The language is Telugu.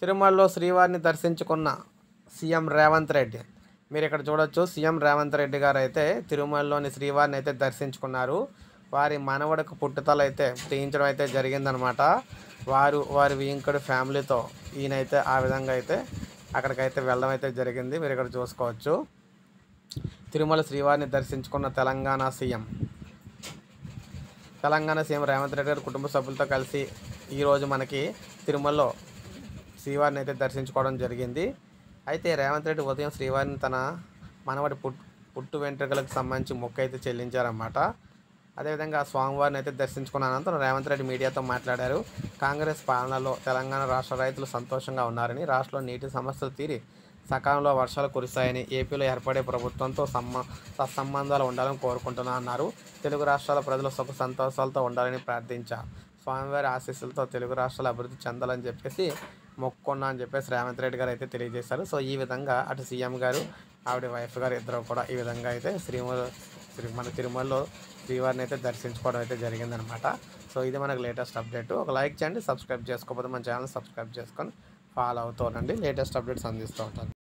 తిరుమలలో శ్రీవారిని దర్శించుకున్న సీఎం రేవంత్ రెడ్డి. మీరు ఇక్కడ చూడొచ్చు, సీఎం రేవంత్ రెడ్డి గారు అయితే తిరుమలలోని శ్రీవారిని అయితే దర్శించుకున్నారు. వారి మనవడికి పుట్టుతల అయితే తీయించడం అయితే జరిగిందనమాట. వారి వింకుడి ఫ్యామిలీతో ఈయనైతే ఆ విధంగా అయితే అక్కడికైతే వెళ్ళడం అయితే జరిగింది. మీరు ఇక్కడ చూసుకోవచ్చు. తిరుమల శ్రీవారిని దర్శించుకున్న తెలంగాణ సీఎం రేవంత్ రెడ్డి గారు కుటుంబ సభ్యులతో కలిసి ఈరోజు మనకి తిరుమలలో శ్రీవారిని అయితే దర్శించుకోవడం జరిగింది. అయితే రేవంత్ రెడ్డి ఉదయం శ్రీవారిని తన మనవడి పుట్టు వెంట్రుకలకు సంబంధించి మొక్కు అయితే చెల్లించారన్నమాట. అదేవిధంగా స్వామివారిని అయితే దర్శించుకున్న అనంతరం రేవంత్ రెడ్డి మీడియాతో మాట్లాడారు. కాంగ్రెస్ పాలనలో తెలంగాణ రాష్ట్ర రైతులు సంతోషంగా ఉన్నారని, రాష్ట్రంలో నీటి సమస్యలు తీరి సకాలంలో వర్షాలు కురిశాయని, ఏపీలో ఏర్పడే ప్రభుత్వంతో సత్సంబంధాలు ఉండాలని కోరుకుంటున్నా అన్నారు. తెలుగు రాష్ట్రాల ప్రజలు సుఖ సంతోషాలతో ఉండాలని ప్రార్థించారు. స్వామివారి ఆశీస్సులతో తెలుగు రాష్ట్రాలు అభివృద్ధి చెందాలని చెప్పేసి మొక్కుకున్నా అని చెప్పేసి రేవంత్ రెడ్డి గారు అయితే తెలియజేశారు. సో ఈ విధంగా అటు సీఎం గారు, ఆవిడ వైఫ్ గారు ఇద్దరు కూడా ఈ విధంగా అయితే మన తిరుమలలో శ్రీవారిని అయితే దర్శించుకోవడం అయితే జరిగిందనమాట. సో ఇది మనకు లేటెస్ట్ అప్డేట్. ఒక లైక్ చేయండి, సబ్స్క్రైబ్ చేసుకోకపోతే మన ఛానల్ సబ్స్క్రైబ్ చేసుకొని ఫాలో అవుతూ ఉండండి. లేటెస్ట్ అప్డేట్స్ అందిస్తూ ఉంటాను.